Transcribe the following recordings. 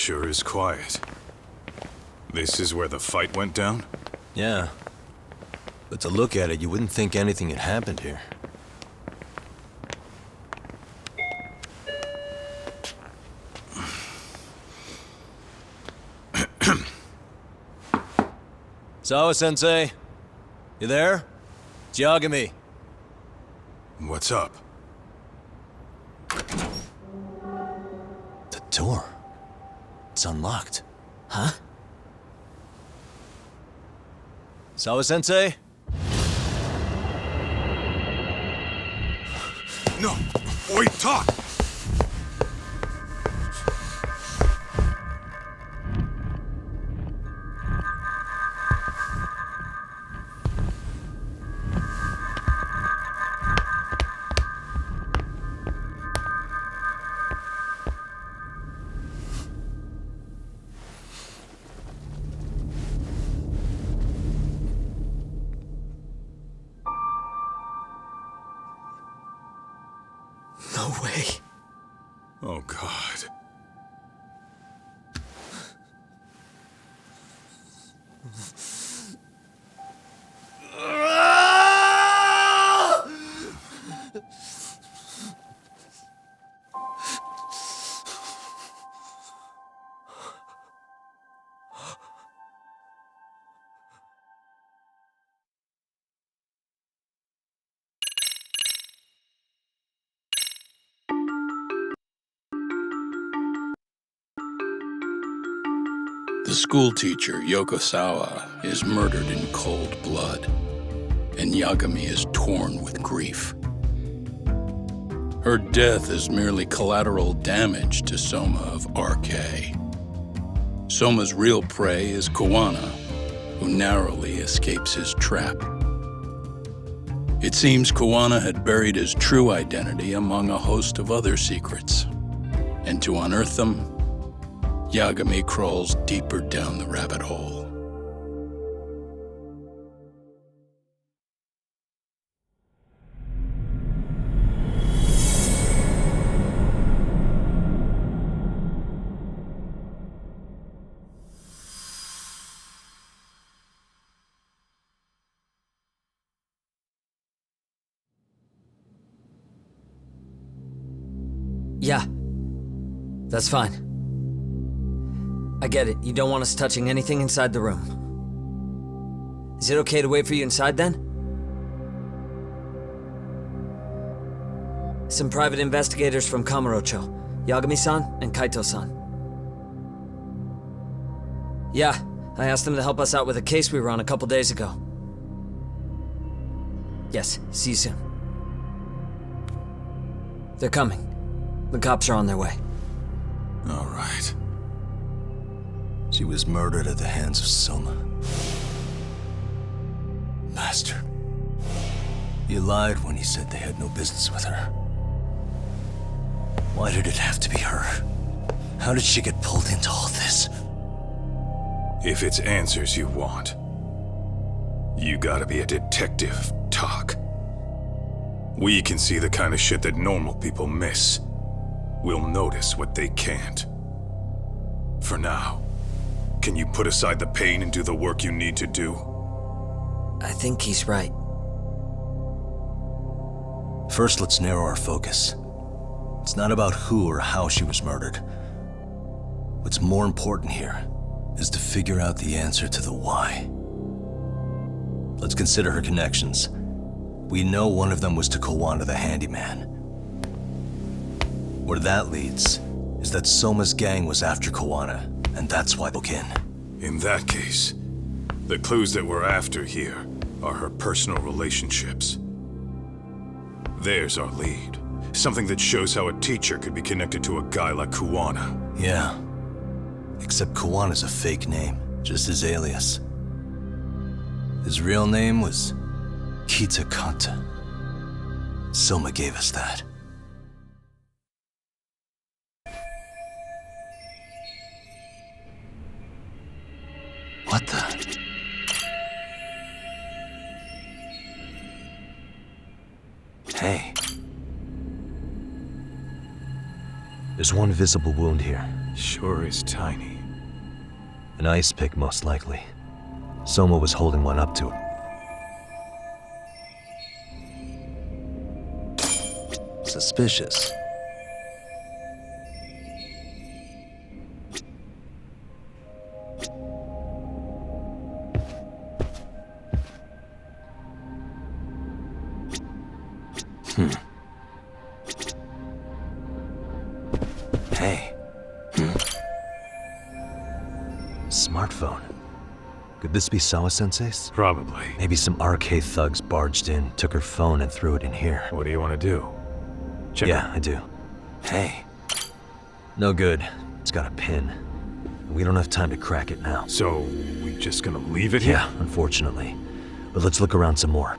sure is quiet. This is where the fight went down? Yeah. But to look at it, you wouldn't think anything had happened here. Sawa-sensei? You there? It's Yagami. What's up? The door. It's unlocked. Huh? Sawa-sensei? No! Wait, talk! No way. Oh, God. The schoolteacher, Yokosawa, is murdered in cold blood, and Yagami is torn with grief. Her death is merely collateral damage to Soma of RK. Soma's real prey is Kuwana, who narrowly escapes his trap. It seems Kuwana had buried his true identity among a host of other secrets, and to unearth them, Yagami crawls deeper down the rabbit hole. Yeah. That's fine. I get it. You don't want us touching anything inside the room. Is it okay to wait for you inside then? Some private investigators from Kamurocho. Yagami-san and Kaito-san. Yeah, I asked them to help us out with a case we were on a couple days ago. Yes, see you soon. They're coming. The cops are on their way. All right. She was murdered at the hands of Soma. Bastard. He lied when he said they had no business with her. Why did it have to be her? How did she get pulled into all this? If it's answers you want, you gotta be a detective, Talk. We can see the kind of shit that normal people miss. We'll notice what they can't. For now, can you put aside the pain and do the work you need to do? I think he's right. First, let's narrow our focus. It's not about who or how she was murdered. What's more important here is to figure out the answer to the why. Let's consider her connections. We know one of them was to Kuwana the handyman. Where that leads is that Soma's gang was after Kuwana, and that's why they broke in. In that case, the clues that we're after here are her personal relationships. There's our lead. Something that shows how a teacher could be connected to a guy like Kuwana. Yeah. Except Kuwana's a fake name, just his alias. His real name was Kitakata. Soma gave us that. What the? Hey. There's one visible wound here. Sure is tiny. An ice pick, most likely. Soma was holding one up to it. Suspicious. Hey. Smartphone. Could this be Sawa-sensei's? Probably. Maybe some RK thugs barged in, took her phone, and threw it in here. What do you want to do? Check Yeah, I do. Hey. No good. It's got a pin. We don't have time to crack it now. So, we just gonna leave it here? Yeah, unfortunately. But let's look around some more.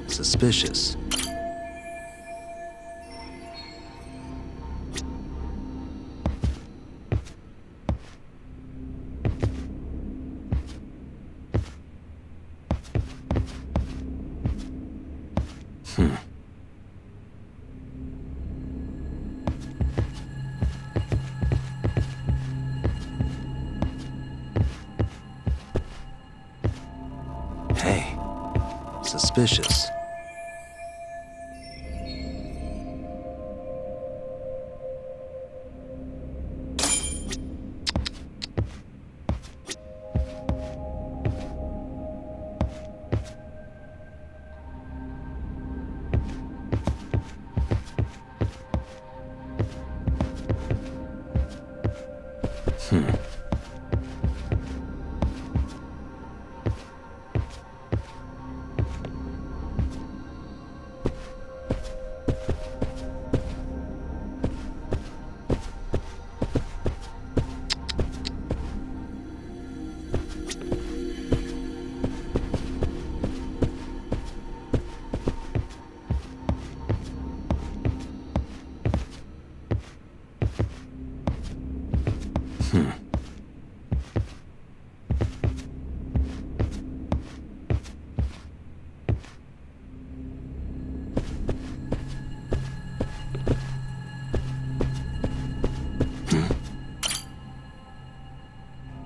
Suspicious. Hey, suspicious.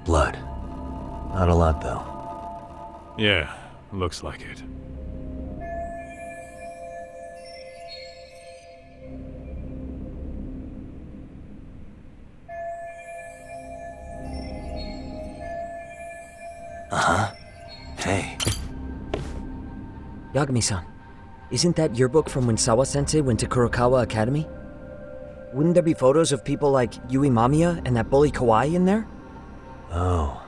Blood. Not a lot, though. Yeah, looks like it. Hey. Yagami-san, isn't that your book from when Sawa-sensei went to Kurokawa Academy? Wouldn't there be photos of people like Yui Mamiya and that bully Kawai in there? Oh.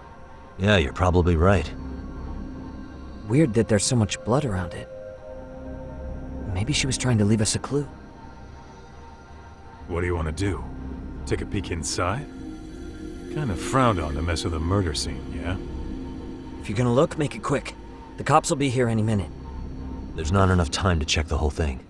Yeah, you're probably right. Weird that there's so much blood around it. Maybe she was trying to leave us a clue. What do you want to do? Take a peek inside? Kinda frowned on to mess with a murder scene, yeah? If you're gonna look, make it quick. The cops will be here any minute. There's not enough time to check the whole thing.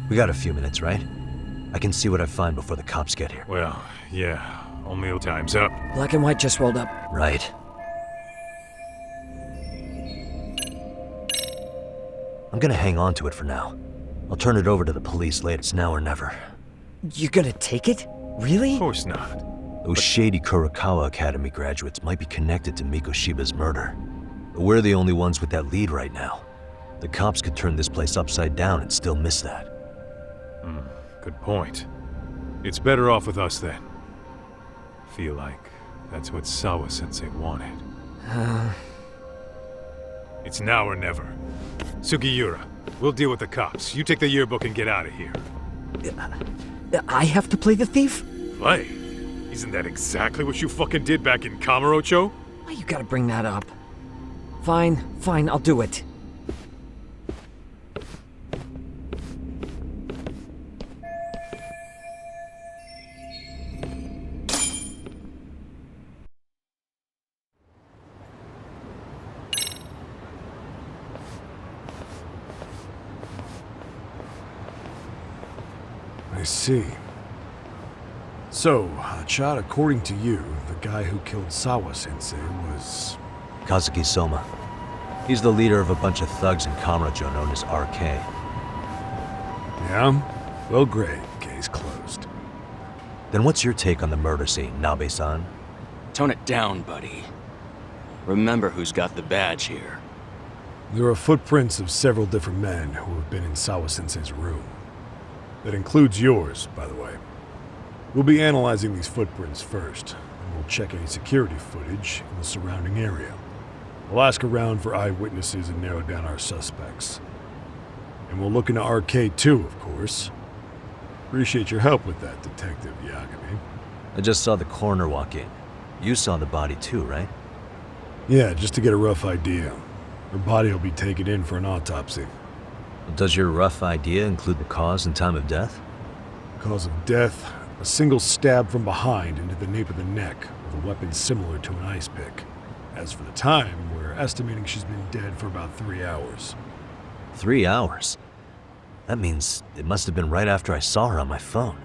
We got a few minutes, right? I can see what I find before the cops get here. Well, yeah, only time's up. Black and white just rolled up. Right. gonna hang on to it for now. I'll turn it over to the police later. It's now or never. You gonna take it? Really? Of course not. Those shady Kurokawa Academy graduates might be connected to Mikoshiba's murder. But we're the only ones with that lead right now. The cops could turn this place upside down and still miss that. Good point. It's better off with us then. Feel like that's what Sawa-sensei wanted. It's now or never. Sugiura, we'll deal with the cops. You take the yearbook and get out of here. I have to play the thief? Play? Isn't that exactly what you fucking did back in Kamurocho? Why you gotta bring that up? Fine, I'll do it. I see. So, Chad, according to you, the guy who killed Sawa-sensei was... Kazuki Soma. He's the leader of a bunch of thugs in Kamurocho known as RK. Yeah? Well, great. Case closed. Then what's your take on the murder scene, Nabe-san? Tone it down, buddy. Remember who's got the badge here. There are footprints of several different men who have been in Sawa-sensei's room. That includes yours, by the way. We'll be analyzing these footprints first, and we'll check any security footage in the surrounding area. We'll ask around for eyewitnesses and narrow down our suspects. And we'll look into RK too, of course. Appreciate your help with that, Detective Yagami. I just saw the coroner walk in. You saw the body too, right? Yeah, just to get a rough idea. Her body will be taken in for an autopsy. Does your rough idea include the cause and time of death? Cause of death, a single stab from behind into the nape of the neck with a weapon similar to an ice pick. As for the time, we're estimating she's been dead for about 3 hours. 3 hours? That means it must have been right after I saw her on my phone.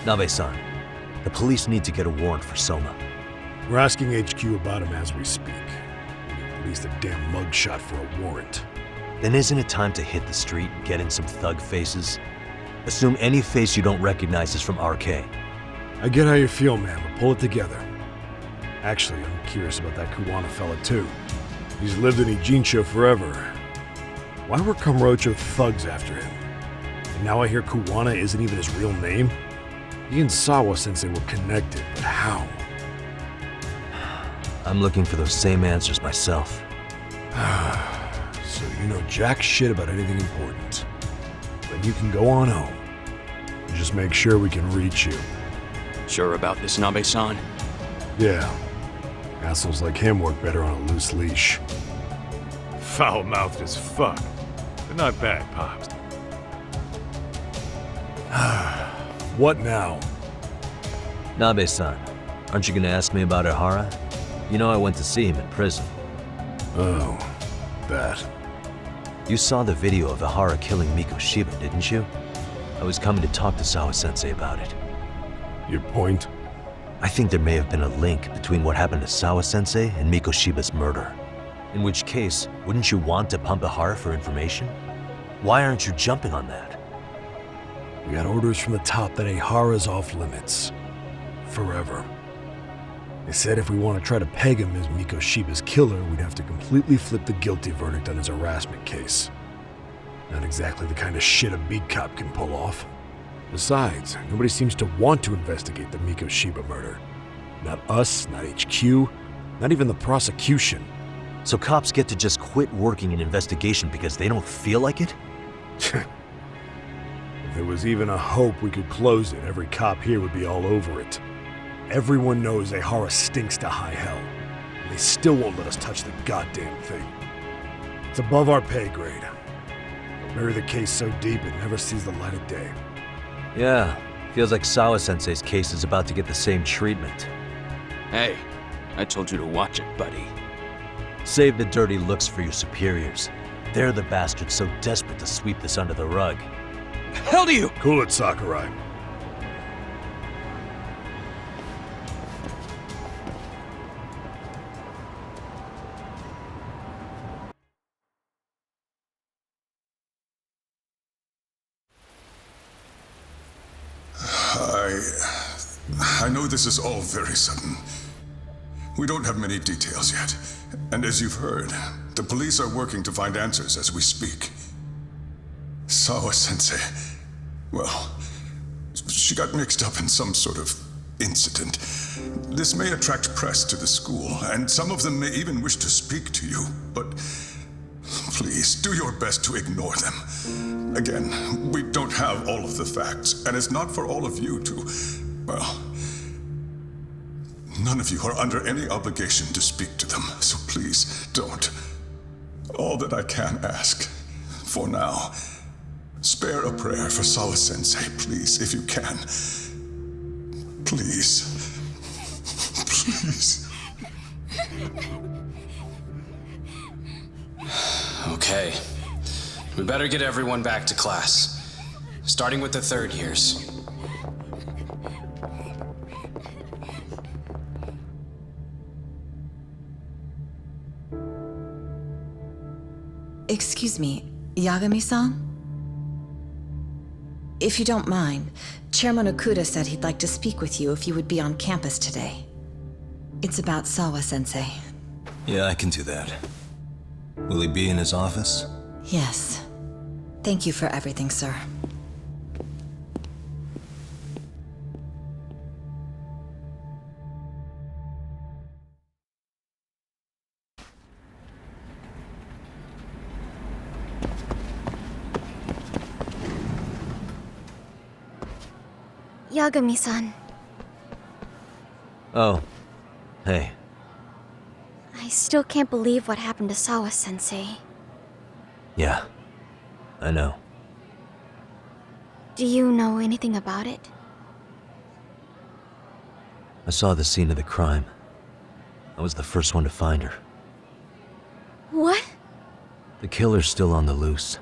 Nabe-san, the police need to get a warrant for Soma. We're asking HQ about him as we speak. We need at least a damn mugshot for a warrant. Then isn't it time to hit the street and get in some thug faces? Assume any face you don't recognize is from RK. I get how you feel, man, but pull it together. Actually, I'm curious about that Kuwana fella too. He's lived in Ijincho forever. Why were Kamurocho thugs after him? And now I hear Kuwana isn't even his real name? He and Sawa-sensei were connected, but how? I'm looking for those same answers myself. So you know jack shit about anything important. Then you can go on home. Just make sure we can reach you. Sure about this, Nabe-san? Yeah. Assholes like him work better on a loose leash. Foul-mouthed as fuck. But not bad, Pops. What now? Nabe-san, aren't you gonna ask me about Ihara? You know I went to see him in prison. Oh, that. You saw the video of Ihara killing Mikoshiba, didn't you? I was coming to talk to Sawa-sensei about it. Your point? I think there may have been a link between what happened to Sawa-sensei and Mikoshiba's murder. In which case, wouldn't you want to pump Ihara for information? Why aren't you jumping on that? We got orders from the top that Ihara's off limits. Forever. They said if we want to try to peg him as Mikoshiba's killer, we'd have to completely flip the guilty verdict on his harassment case. Not exactly the kind of shit a beat cop can pull off. Besides, nobody seems to want to investigate the Mikoshiba murder. Not us, not HQ, not even the prosecution. So cops get to just quit working an investigation because they don't feel like it? If there was even a hope we could close it, every cop here would be all over it. Everyone knows Ihara stinks to high hell, and they still won't let us touch the goddamn thing. It's above our pay grade. They'll bury the case so deep it never sees the light of day. Yeah, feels like Sawa-sensei's case is about to get the same treatment. Hey, I told you to watch it, buddy. Save the dirty looks for your superiors. They're the bastards so desperate to sweep this under the rug. hell do you? Cool it, Sakurai. I know this is all very sudden. We don't have many details yet. And as you've heard, the police are working to find answers as we speak. Sawa-sensei, well, she got mixed up in some sort of incident. This may attract press to the school, and some of them may even wish to speak to you, but please, do your best to ignore them. Again, we don't have all of the facts, and it's not for all of you to, well, none of you are under any obligation to speak to them, so please don't. All that I can ask, for now, spare a prayer for Sawa-sensei, please, if you can. Please. Please. Okay. We better get everyone back to class. Starting with the third years. Excuse me, Yagami-san? If you don't mind, Chairman Okuda said he'd like to speak with you if you would be on campus today. It's about Sawa-sensei. Yeah, I can do that. Will he be in his office? Yes. Thank you for everything, sir. Yagami-san, Oh. Hey. I still can't believe what happened to Sawa-sensei. Yeah. I know. Do you know anything about it? I saw the scene of the crime. I was the first one to find her. What? The killer's still on the loose.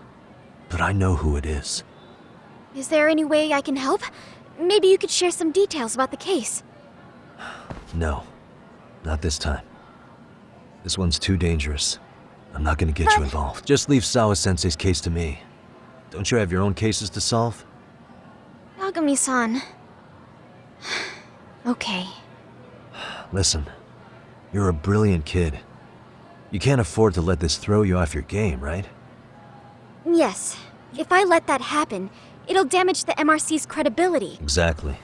But I know who it is. Is there any way I can help? Maybe you could share some details about the case. No. Not this time. This one's too dangerous. I'm not gonna get you involved. Just leave Sawa-sensei's case to me. Don't you have your own cases to solve? Yagami-san. Okay. Listen, you're a brilliant kid. You can't afford to let this throw you off your game, right? Yes. If I let that happen, it'll damage the MRC's credibility. Exactly.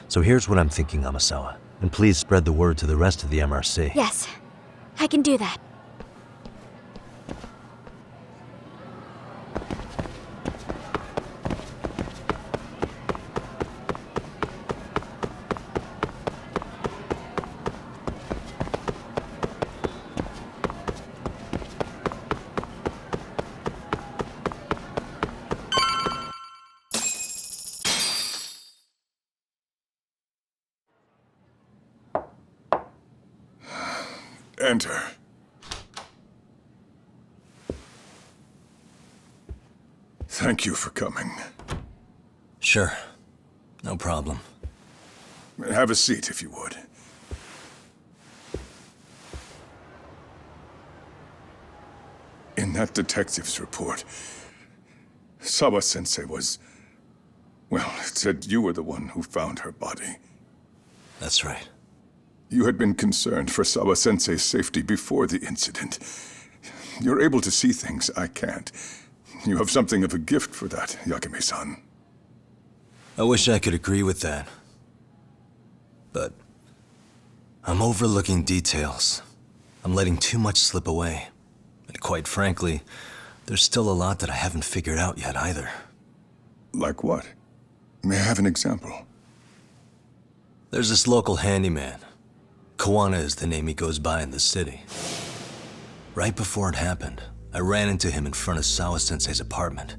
So here's what I'm thinking, Amasawa. And please spread the word to the rest of the MRC. Yes. I can do that. Enter. Thank you for coming. Sure. No problem. Have a seat, if you would. In that detective's report, Sawa-sensei was... well, it said you were the one who found her body. That's right. You had been concerned for Sawa-sensei's safety before the incident. You're able to see things I can't. You have something of a gift for that, Yagami-san. I wish I could agree with that. But I'm overlooking details. I'm letting too much slip away. And quite frankly, there's still a lot that I haven't figured out yet either. Like what? May I have an example? There's this local handyman. Kawana is the name he goes by in the city. Right before it happened, I ran into him in front of Sawa-sensei's apartment.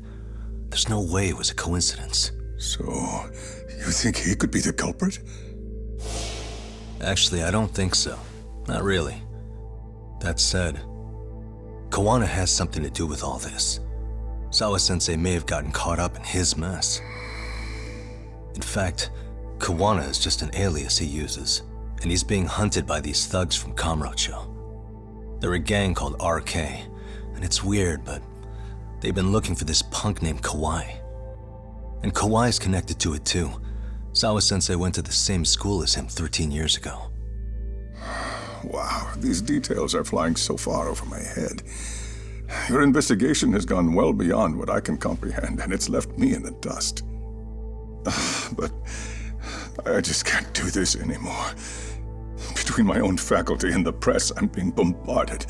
There's no way it was a coincidence. So, you think he could be the culprit? Actually, I don't think so. Not really. That said, Kawana has something to do with all this. Sawa-sensei may have gotten caught up in his mess. In fact, Kawana is just an alias he uses, and he's being hunted by these thugs from Kamurocho. They're a gang called RK, and it's weird, but they've been looking for this punk named Kawai. And Kawai's connected to it too. Sawa-sensei went to the same school as him 13 years ago. Wow, these details are flying so far over my head. Your investigation has gone well beyond what I can comprehend, and it's left me in the dust. But I just can't do this anymore. Between my own faculty and the press, I'm being bombarded.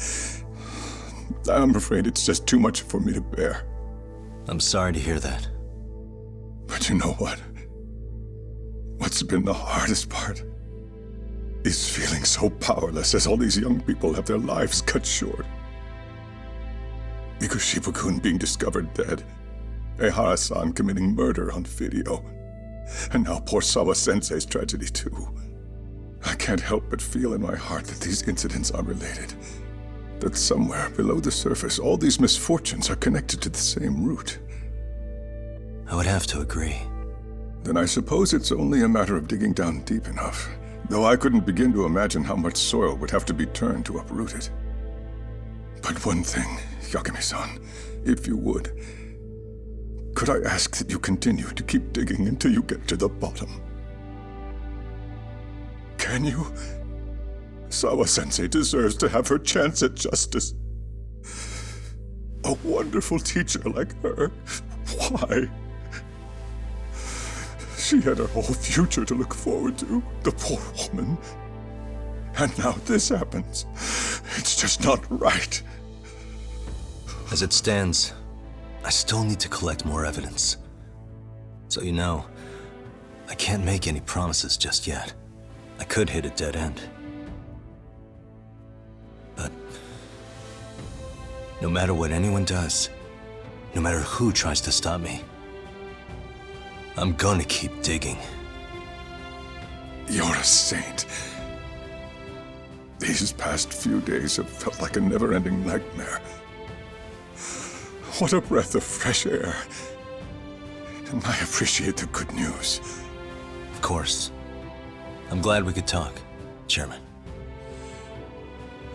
I'm afraid it's just too much for me to bear. I'm sorry to hear that. But you know what? What's been the hardest part is feeling so powerless as all these young people have their lives cut short. Mikoshiba-kun being discovered dead, Ehara-san committing murder on video, and now poor Sawa-sensei's tragedy too. I can't help but feel in my heart that these incidents are related. That somewhere below the surface, all these misfortunes are connected to the same root. I would have to agree. Then I suppose it's only a matter of digging down deep enough, though I couldn't begin to imagine how much soil would have to be turned to uproot it. But one thing, Yagami-san, if you would, could I ask that you continue to keep digging until you get to the bottom? Can you? Sawa-sensei deserves to have her chance at justice. A wonderful teacher like her. Why? She had her whole future to look forward to, the poor woman. And now this happens. It's just not right. As it stands, I still need to collect more evidence. So you know, I can't make any promises just yet. I could hit a dead end. But no matter what anyone does, no matter who tries to stop me, I'm gonna keep digging. You're a saint. These past few days have felt like a never-ending nightmare. What a breath of fresh air. And I appreciate the good news. Of course. I'm glad we could talk, Chairman.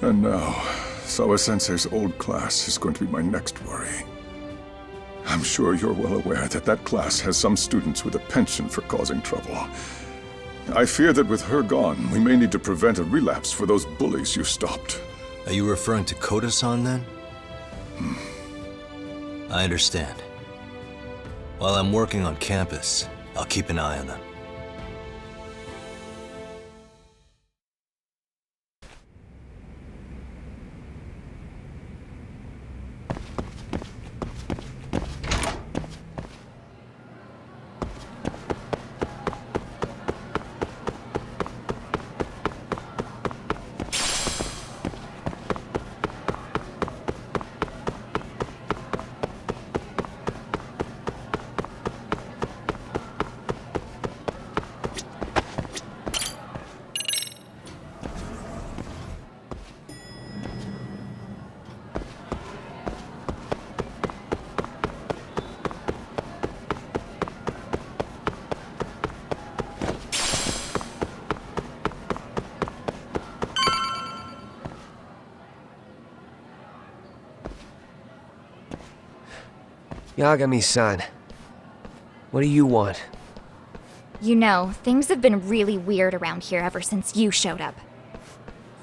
And now, Sawa-sensei's old class is going to be my next worry. I'm sure you're well aware that that class has some students with a penchant for causing trouble. I fear that with her gone, we may need to prevent a relapse for those bullies you stopped. Are you referring to Koda-san then? I understand. While I'm working on campus, I'll keep an eye on them. Yagami-san, what do you want? You know, things have been really weird around here ever since you showed up.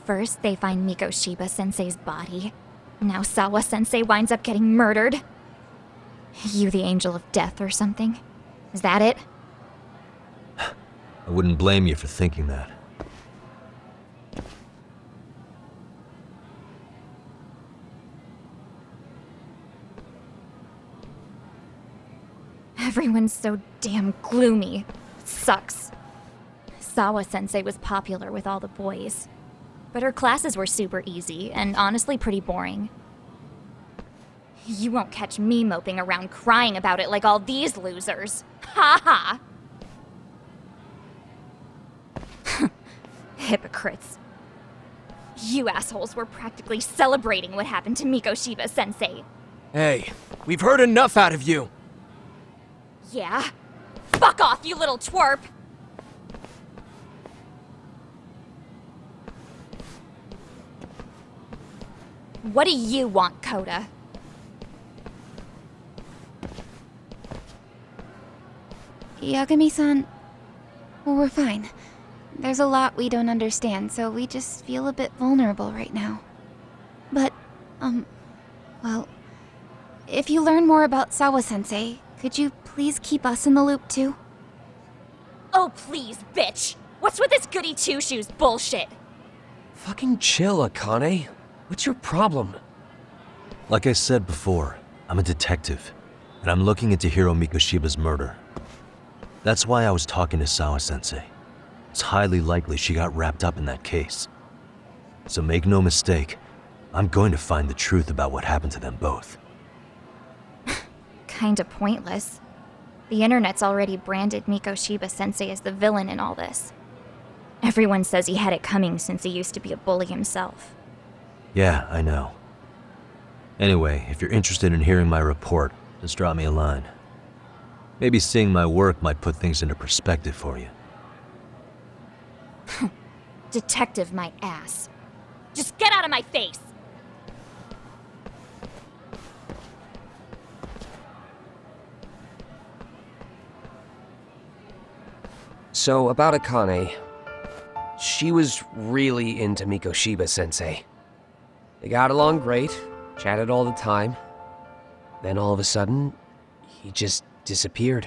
First, they find Mikoshiba-sensei's body. Now Sawa-sensei winds up getting murdered. You the angel of death or something? Is that it? I wouldn't blame you for thinking that. Everyone's so damn gloomy. It sucks. Sawa-sensei was popular with all the boys. But her classes were super easy, and honestly pretty boring. You won't catch me moping around crying about it like all these losers. Ha ha! Hypocrites. You assholes were practically celebrating what happened to Mikoshiba-sensei. Hey, we've heard enough out of you. Yeah? Fuck off, you little twerp! What do you want, Coda? Yagami-san, well, we're fine. There's a lot we don't understand, so we just feel a bit vulnerable right now. But, well, if you learn more about Sawa-sensei, could you please keep us in the loop too? Oh, please, bitch! What's with this goody two-shoes bullshit? Fucking chill, Akane. What's your problem? Like I said before, I'm a detective, and I'm looking into Hiro Mikoshiba's murder. That's why I was talking to Sawa-sensei. It's highly likely she got wrapped up in that case. So make no mistake, I'm going to find the truth about what happened to them both. Kinda pointless. The internet's already branded Mikoshiba-sensei as the villain in all this. Everyone says he had it coming since he used to be a bully himself. Yeah, I know. Anyway, if you're interested in hearing my report, just drop me a line. Maybe seeing my work might put things into perspective for you. Detective my ass. Just get out of my face! So, about Akane. She was really into Mikoshiba-sensei. They got along great, chatted all the time. Then all of a sudden, he just disappeared.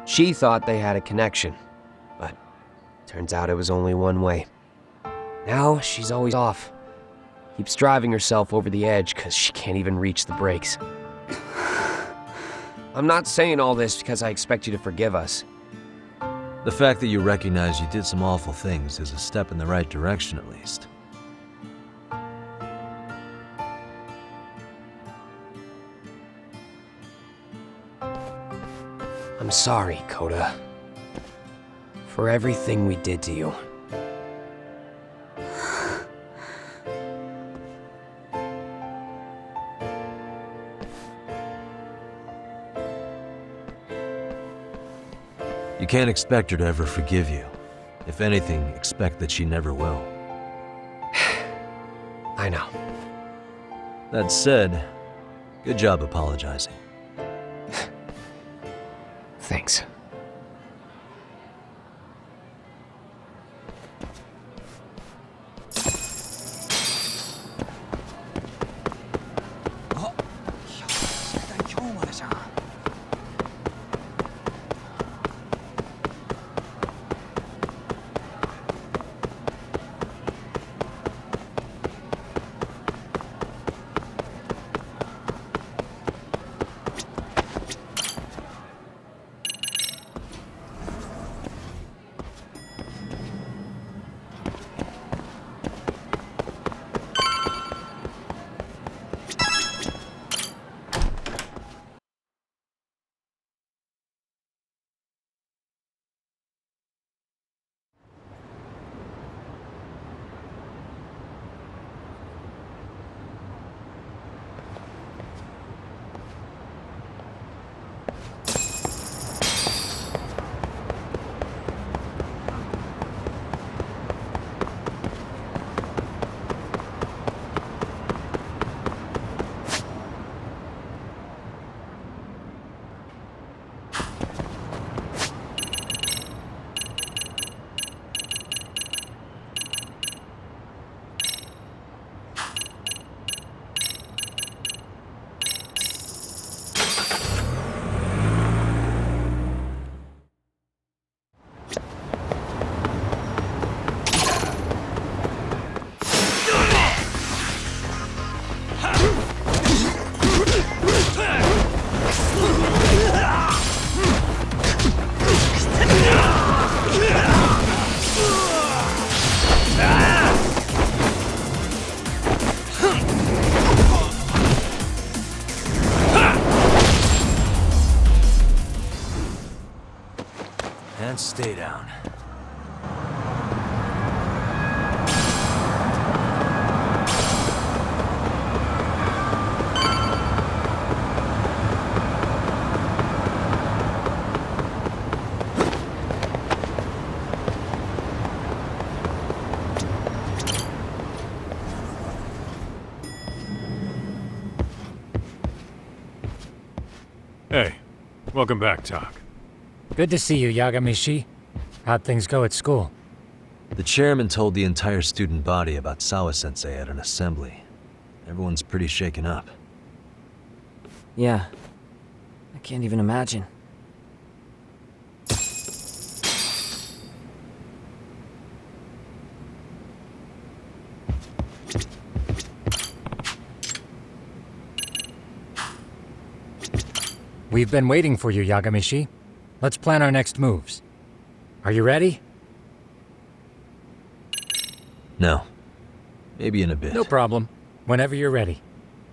She thought they had a connection, but turns out it was only one way. Now she's always off. Keeps driving herself over the edge because she can't even reach the brakes. I'm not saying all this because I expect you to forgive us. The fact that you recognize you did some awful things is a step in the right direction, at least. I'm sorry, Coda. For everything we did to you. You can't expect her to ever forgive you. If anything, expect that she never will. I know. That said, good job apologizing. Thanks. And stay down. Welcome back, Tak. Good to see you, Yagamishi. How'd things go at school? The chairman told the entire student body about Sawa-sensei at an assembly. Everyone's pretty shaken up. Yeah. I can't even imagine. We've been waiting for you, Yagamishi. Let's plan our next moves. Are you ready? No. Maybe in a bit. No problem. Whenever you're ready.